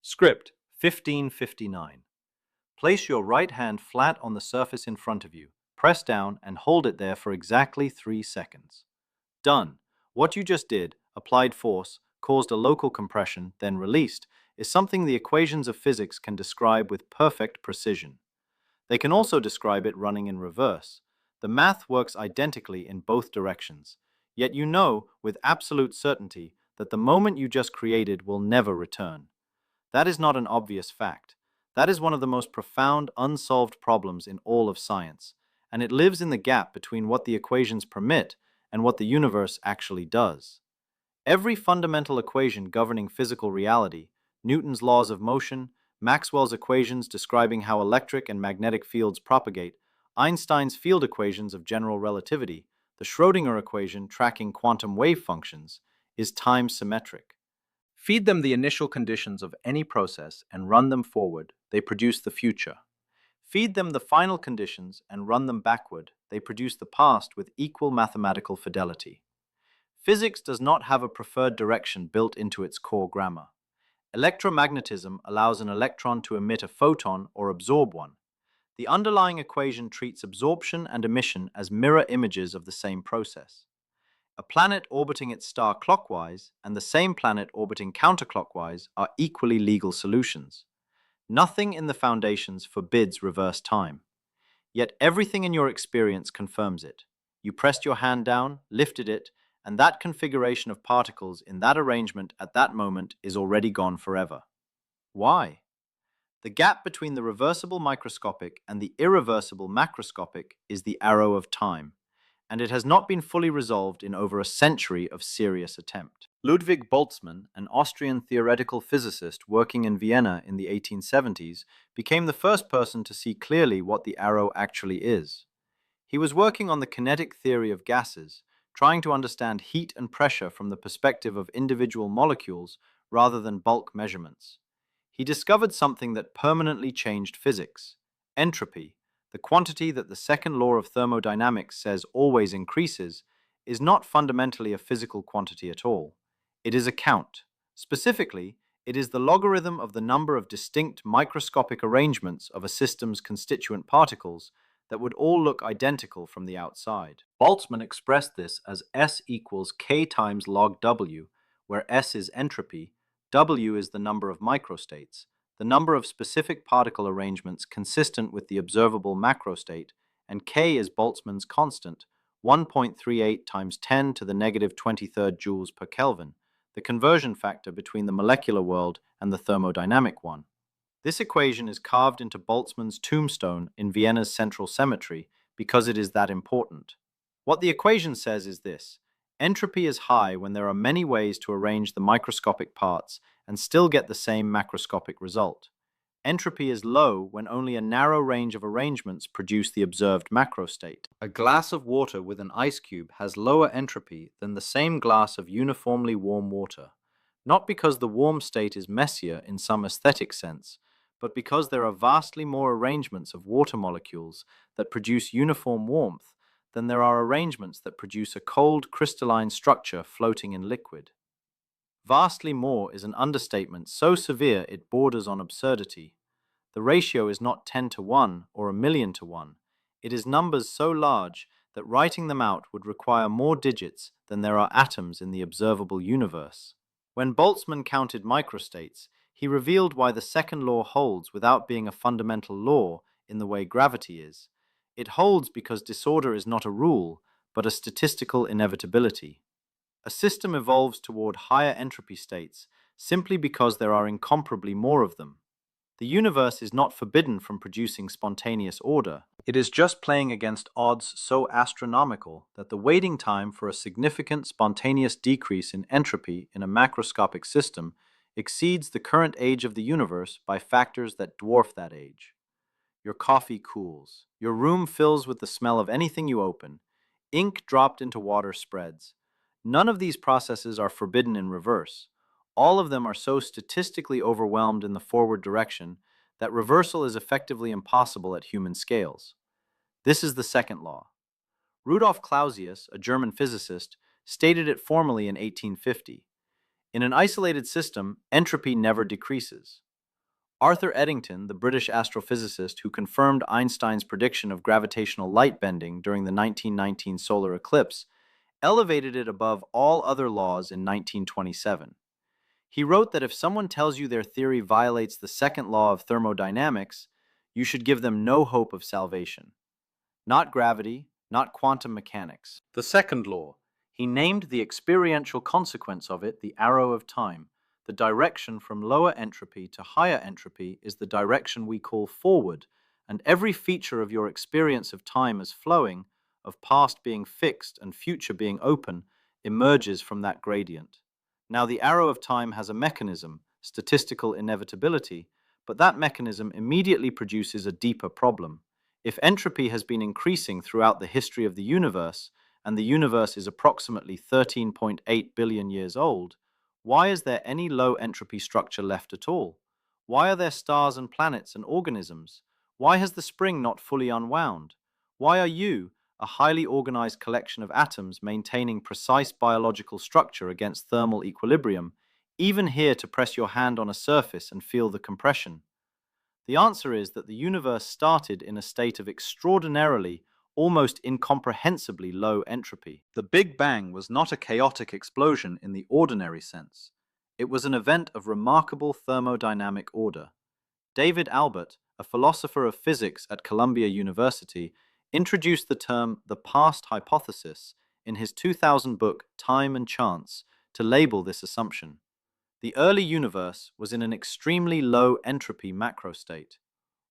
Script 1559. Place your right hand flat on the surface in front of you. Press down and hold it there for exactly 3 seconds. Done. What you just did, applied force, caused a local compression, then released, is something the equations of physics can describe with perfect precision. They can also describe it running in reverse. The math works identically in both directions. Yet you know, with absolute certainty, that the moment you just created will never return. That is not an obvious fact. That is one of the most profound, unsolved problems in all of science, and it lives in the gap between what the equations permit and what the universe actually does. Every fundamental equation governing physical reality, Newton's laws of motion, Maxwell's equations describing how electric and magnetic fields propagate, Einstein's field equations of general relativity, the Schrödinger equation tracking quantum wave functions, is time-symmetric. Feed them the initial conditions of any process and run them forward, they produce the future. Feed them the final conditions and run them backward, they produce the past with equal mathematical fidelity. Physics does not have a preferred direction built into its core grammar. Electromagnetism allows an electron to emit a photon or absorb one. The underlying equation treats absorption and emission as mirror images of the same process. A planet orbiting its star clockwise and the same planet orbiting counterclockwise are equally legal solutions. Nothing in the foundations forbids reverse time. Yet everything in your experience confirms it. You pressed your hand down, lifted it, and that configuration of particles in that arrangement at that moment is already gone forever. Why? The gap between the reversible microscopic and the irreversible macroscopic is the arrow of time, and it has not been fully resolved in over a century of serious attempt. Ludwig Boltzmann, an Austrian theoretical physicist working in Vienna in the 1870s, became the first person to see clearly what the arrow actually is. He was working on the kinetic theory of gases, trying to understand heat and pressure from the perspective of individual molecules rather than bulk measurements. He discovered something that permanently changed physics: entropy. The quantity that the second law of thermodynamics says always increases is not fundamentally a physical quantity at all. It is a count. Specifically, it is the logarithm of the number of distinct microscopic arrangements of a system's constituent particles that would all look identical from the outside. Boltzmann expressed this as S equals K times log W, where S is entropy, W is the number of microstates, the number of specific particle arrangements consistent with the observable macrostate, and K is Boltzmann's constant, 1.38 times 10 to the negative 23rd joules per Kelvin, the conversion factor between the molecular world and the thermodynamic one. This equation is carved into Boltzmann's tombstone in Vienna's central cemetery because it is that important. What the equation says is this: entropy is high when there are many ways to arrange the microscopic parts and still get the same macroscopic result. Entropy is low when only a narrow range of arrangements produce the observed macrostate. A glass of water with an ice cube has lower entropy than the same glass of uniformly warm water, not because the warm state is messier in some aesthetic sense, but because there are vastly more arrangements of water molecules that produce uniform warmth than there are arrangements that produce a cold crystalline structure floating in liquid. Vastly more is an understatement so severe it borders on absurdity. The ratio is not 10 to 1 or 1,000,000 to 1. It is numbers so large that writing them out would require more digits than there are atoms in the observable universe. When Boltzmann counted microstates, he revealed why the second law holds without being a fundamental law in the way gravity is. It holds because disorder is not a rule, but a statistical inevitability. A system evolves toward higher entropy states simply because there are incomparably more of them. The universe is not forbidden from producing spontaneous order. It is just playing against odds so astronomical that the waiting time for a significant spontaneous decrease in entropy in a macroscopic system exceeds the current age of the universe by factors that dwarf that age. Your coffee cools. Your room fills with the smell of anything you open. Ink dropped into water spreads. None of these processes are forbidden in reverse. All of them are so statistically overwhelmed in the forward direction that reversal is effectively impossible at human scales. This is the second law. Rudolf Clausius, a German physicist, stated it formally in 1850. In an isolated system, entropy never decreases. Arthur Eddington, the British astrophysicist who confirmed Einstein's prediction of gravitational light bending during the 1919 solar eclipse, elevated it above all other laws in 1927. He wrote that if someone tells you their theory violates the second law of thermodynamics, you should give them no hope of salvation. Not gravity, not quantum mechanics. The second law. He named the experiential consequence of it the arrow of time. The direction from lower entropy to higher entropy is the direction we call forward, and every feature of your experience of time as flowing, of past being fixed and future being open, emerges from that gradient. Now, the arrow of time has a mechanism, statistical inevitability, but that mechanism immediately produces a deeper problem. If entropy has been increasing throughout the history of the universe, and the universe is approximately 13.8 billion years old, why is there any low entropy structure left at all? Why are there stars and planets and organisms? Why has the spring not fully unwound? Why are you, a highly organized collection of atoms maintaining precise biological structure against thermal equilibrium, even here to press your hand on a surface and feel the compression? The answer is that the universe started in a state of extraordinarily, almost incomprehensibly low entropy. The Big Bang was not a chaotic explosion in the ordinary sense. It was an event of remarkable thermodynamic order. David Albert, a philosopher of physics at Columbia University, introduced the term the past hypothesis in his 2000 book Time and Chance to label this assumption. The early universe was in an extremely low entropy macro state.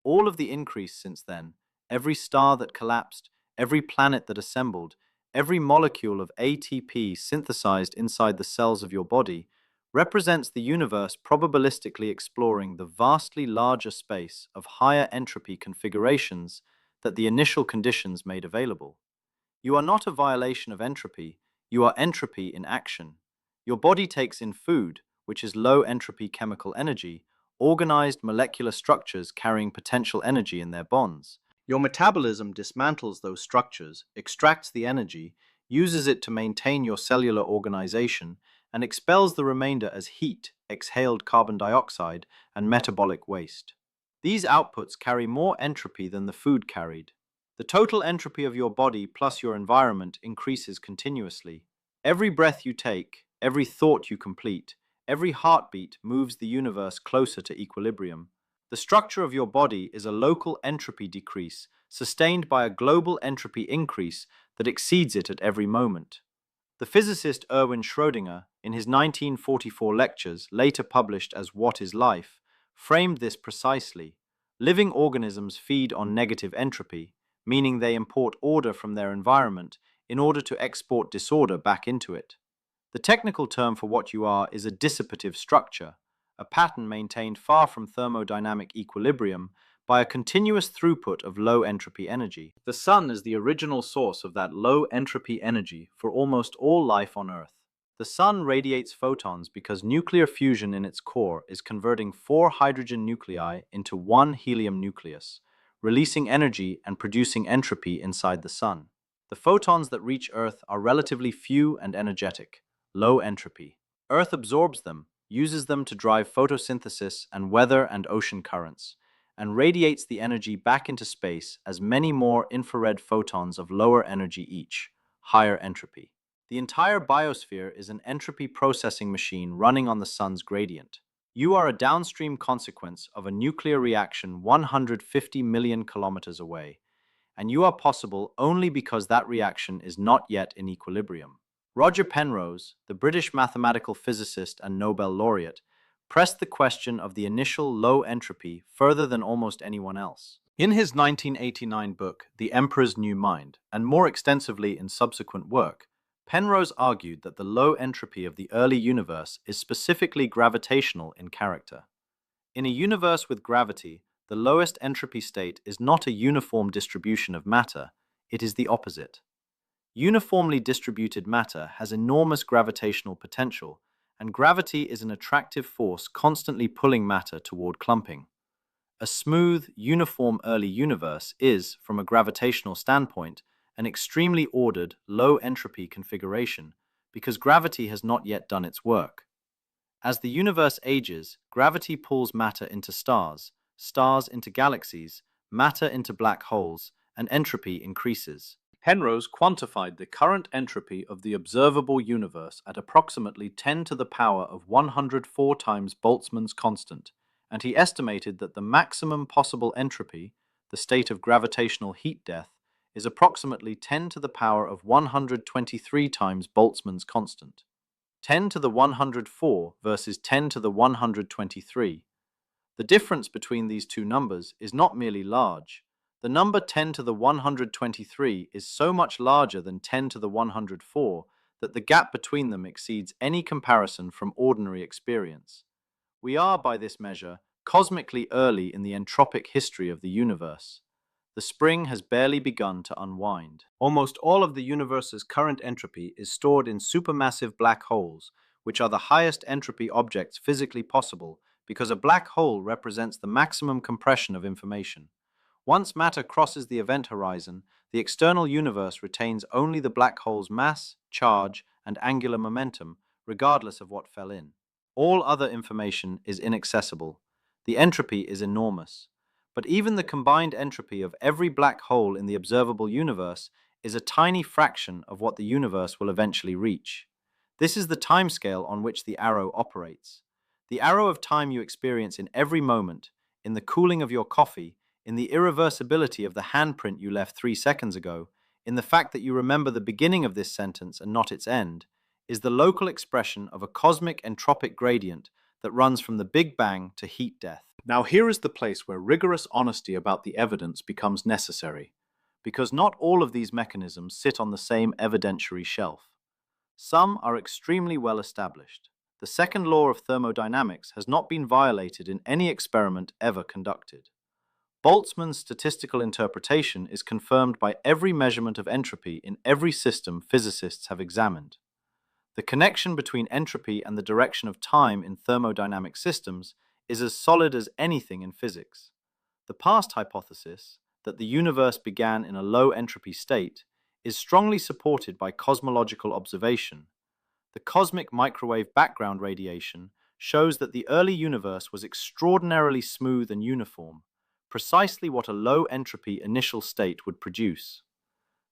All of the increase since then, every star that collapsed, every planet that assembled, every molecule of ATP synthesized inside the cells of your body, represents the universe probabilistically exploring the vastly larger space of higher entropy configurations that the initial conditions made available. You are not a violation of entropy, you are entropy in action. Your body takes in food, which is low entropy chemical energy, organized molecular structures carrying potential energy in their bonds. Your metabolism dismantles those structures, extracts the energy, uses it to maintain your cellular organization, and expels the remainder as heat, exhaled carbon dioxide, and metabolic waste. These outputs carry more entropy than the food carried. The total entropy of your body plus your environment increases continuously. Every breath you take, every thought you complete, every heartbeat moves the universe closer to equilibrium. The structure of your body is a local entropy decrease sustained by a global entropy increase that exceeds it at every moment. The physicist Erwin Schrödinger, in his 1944 lectures, later published as What is Life, framed this precisely. Living organisms feed on negative entropy, meaning they import order from their environment in order to export disorder back into it. The technical term for what you are is a dissipative structure, a pattern maintained far from thermodynamic equilibrium by a continuous throughput of low entropy energy. The sun is the original source of that low entropy energy for almost all life on Earth. The sun radiates photons because nuclear fusion in its core is converting 4 hydrogen nuclei into 1 helium nucleus, releasing energy and producing entropy inside the sun. The photons that reach Earth are relatively few and energetic, low entropy. Earth absorbs them, uses them to drive photosynthesis and weather and ocean currents, and radiates the energy back into space as many more infrared photons of lower energy each, higher entropy. The entire biosphere is an entropy processing machine running on the sun's gradient. You are a downstream consequence of a nuclear reaction 150 million kilometers away, and you are possible only because that reaction is not yet in equilibrium. Roger Penrose, the British mathematical physicist and Nobel laureate, pressed the question of the initial low entropy further than almost anyone else. In his 1989 book, The Emperor's New Mind, and more extensively in subsequent work, Penrose argued that the low entropy of the early universe is specifically gravitational in character. In a universe with gravity, the lowest entropy state is not a uniform distribution of matter, it is the opposite. Uniformly distributed matter has enormous gravitational potential, and gravity is an attractive force constantly pulling matter toward clumping. A smooth, uniform early universe is, from a gravitational standpoint, an extremely ordered, low entropy configuration because gravity has not yet done its work. As the universe ages, gravity pulls matter into stars, stars into galaxies, matter into black holes, and entropy increases. Penrose quantified the current entropy of the observable universe at approximately 10 to the power of 104 times Boltzmann's constant, and he estimated that the maximum possible entropy, the state of gravitational heat death, is approximately 10 to the power of 123 times Boltzmann's constant. 10 to the 104 versus 10 to the 123. The difference between these two numbers is not merely large. The number 10 to the 123 is so much larger than 10 to the 104 that the gap between them exceeds any comparison from ordinary experience. We are, by this measure, cosmically early in the entropic history of the universe. The spring has barely begun to unwind. Almost all of the universe's current entropy is stored in supermassive black holes, which are the highest entropy objects physically possible because a black hole represents the maximum compression of information. Once matter crosses the event horizon, the external universe retains only the black hole's mass, charge, and angular momentum, regardless of what fell in. All other information is inaccessible. The entropy is enormous. But even the combined entropy of every black hole in the observable universe is a tiny fraction of what the universe will eventually reach. This is the timescale on which the arrow operates. The arrow of time you experience in every moment, in the cooling of your coffee, in the irreversibility of the handprint you left 3 seconds ago, in the fact that you remember the beginning of this sentence and not its end, is the local expression of a cosmic entropic gradient that runs from the Big Bang to heat death. Now here is the place where rigorous honesty about the evidence becomes necessary, because not all of these mechanisms sit on the same evidentiary shelf. Some are extremely well established. The second law of thermodynamics has not been violated in any experiment ever conducted. Boltzmann's statistical interpretation is confirmed by every measurement of entropy in every system physicists have examined. The connection between entropy and the direction of time in thermodynamic systems is as solid as anything in physics. The past hypothesis, that the universe began in a low entropy state, is strongly supported by cosmological observation. The cosmic microwave background radiation shows that the early universe was extraordinarily smooth and uniform, precisely what a low entropy initial state would produce.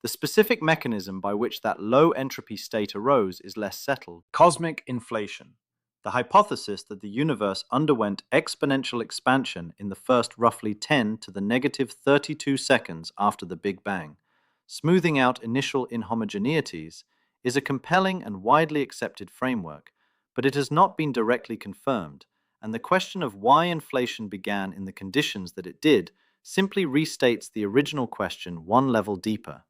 The specific mechanism by which that low entropy state arose is less settled. Cosmic inflation. The hypothesis that the universe underwent exponential expansion in the first roughly 10 to the negative 32 seconds after the Big Bang, smoothing out initial inhomogeneities, is a compelling and widely accepted framework, but it has not been directly confirmed, and the question of why inflation began in the conditions that it did simply restates the original question one level deeper.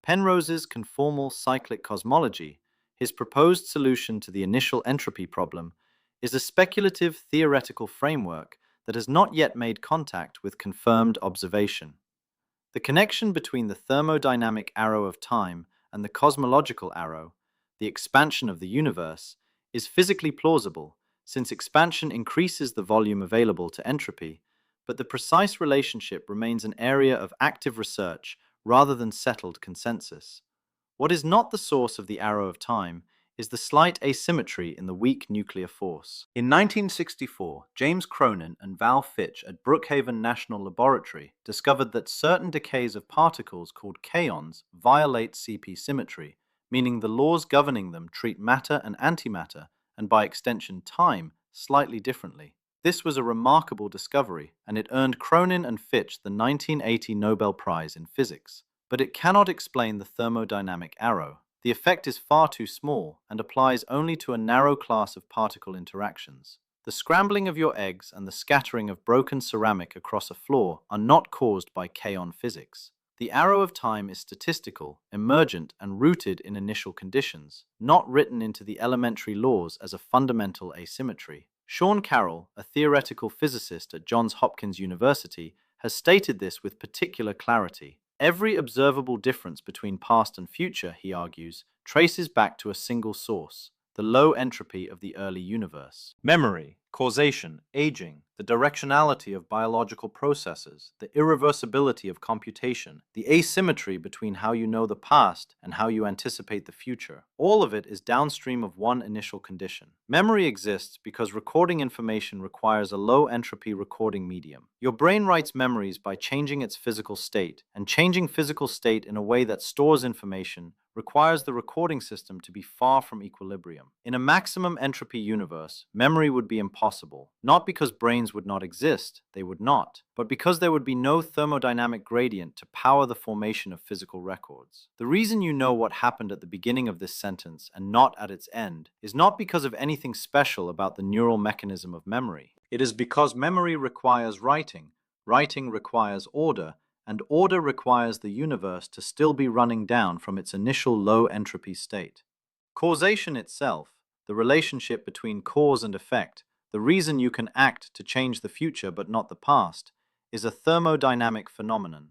Penrose's conformal cyclic cosmology, his proposed solution to the initial entropy problem, is a speculative theoretical framework that has not yet made contact with confirmed observation. The connection between the thermodynamic arrow of time and the cosmological arrow, the expansion of the universe, is physically plausible, since expansion increases the volume available to entropy, but the precise relationship remains an area of active research rather than settled consensus. What is not the source of the arrow of time is the slight asymmetry in the weak nuclear force. In 1964, James Cronin and Val Fitch at Brookhaven National Laboratory discovered that certain decays of particles called kaons violate CP symmetry, meaning the laws governing them treat matter and antimatter, and by extension time, slightly differently. This was a remarkable discovery, and it earned Cronin and Fitch the 1980 Nobel Prize in Physics. But it cannot explain the thermodynamic arrow. The effect is far too small and applies only to a narrow class of particle interactions. The scrambling of your eggs and the scattering of broken ceramic across a floor are not caused by kaon physics. The arrow of time is statistical, emergent, and rooted in initial conditions, not written into the elementary laws as a fundamental asymmetry. Sean Carroll, a theoretical physicist at Johns Hopkins University, has stated this with particular clarity. Every observable difference between past and future, he argues, traces back to a single source, the low entropy of the early universe. Memory, causation, aging, the directionality of biological processes, the irreversibility of computation, the asymmetry between how you know the past and how you anticipate the future. All of it is downstream of one initial condition. Memory exists because recording information requires a low-entropy recording medium. Your brain writes memories by changing its physical state, and changing physical state in a way that stores information requires the recording system to be far from equilibrium. In a maximum entropy universe, memory would be impossible, not because brains would not exist, they would not, but because there would be no thermodynamic gradient to power the formation of physical records. The reason you know what happened at the beginning of this sentence and not at its end is not because of anything special about the neural mechanism of memory. It is because memory requires writing, writing requires order, and order requires the universe to still be running down from its initial low-entropy state. Causation itself, the relationship between cause and effect, the reason you can act to change the future but not the past, is a thermodynamic phenomenon.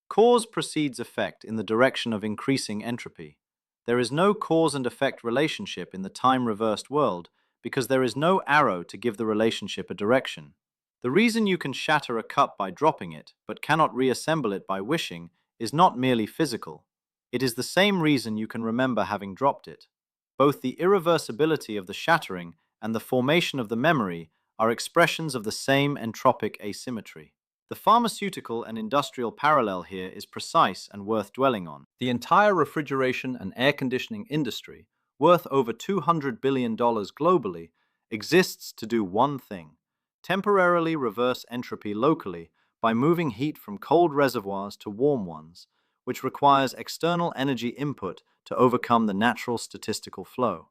Cause precedes effect in the direction of increasing entropy. There is no cause and effect relationship in the time-reversed world because there is no arrow to give the relationship a direction. The reason you can shatter a cup by dropping it, but cannot reassemble it by wishing, is not merely physical. It is the same reason you can remember having dropped it. Both the irreversibility of the shattering and the formation of the memory are expressions of the same entropic asymmetry. The pharmaceutical and industrial parallel here is precise and worth dwelling on. The entire refrigeration and air conditioning industry, worth over $200 billion globally, exists to do one thing: temporarily reverse entropy locally by moving heat from cold reservoirs to warm ones, which requires external energy input to overcome the natural statistical flow.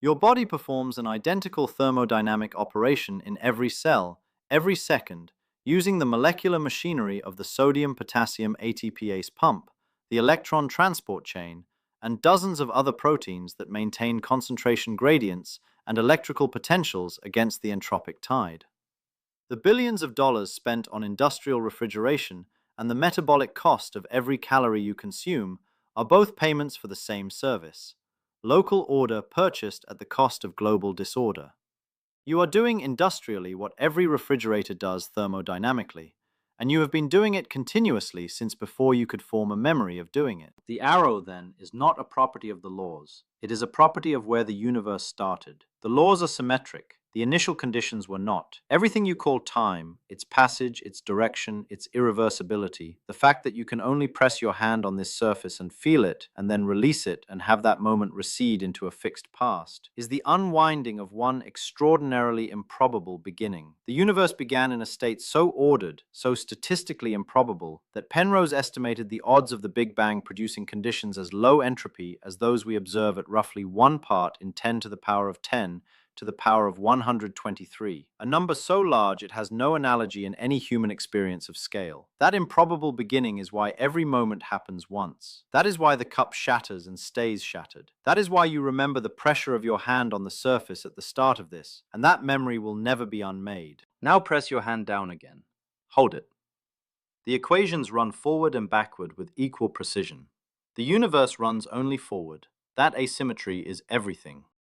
Your body performs an identical thermodynamic operation in every cell, every second, using the molecular machinery of the sodium-potassium ATPase pump, the electron transport chain, and dozens of other proteins that maintain concentration gradients and electrical potentials against the entropic tide. The billions of dollars spent on industrial refrigeration and the metabolic cost of every calorie you consume are both payments for the same service: local order purchased at the cost of global disorder. You are doing industrially what every refrigerator does thermodynamically, and you have been doing it continuously since before you could form a memory of doing it. The arrow, then, is not a property of the laws. It is a property of where the universe started. The laws are symmetric. The initial conditions were not. Everything you call time, its passage, its direction, its irreversibility, the fact that you can only press your hand on this surface and feel it, and then release it and have that moment recede into a fixed past, is the unwinding of one extraordinarily improbable beginning. The universe began in a state so ordered, so statistically improbable, that Penrose estimated the odds of the Big Bang producing conditions as low entropy as those we observe at roughly 1 part in 10 to the power of 10 to the power of 123, a number so large it has no analogy in any human experience of scale. That improbable beginning is why every moment happens once. That is why the cup shatters and stays shattered. That is why you remember the pressure of your hand on the surface at the start of this, and that memory will never be unmade. Now press your hand down again. Hold it. The equations run forward and backward with equal precision. The universe runs only forward. That asymmetry is everything.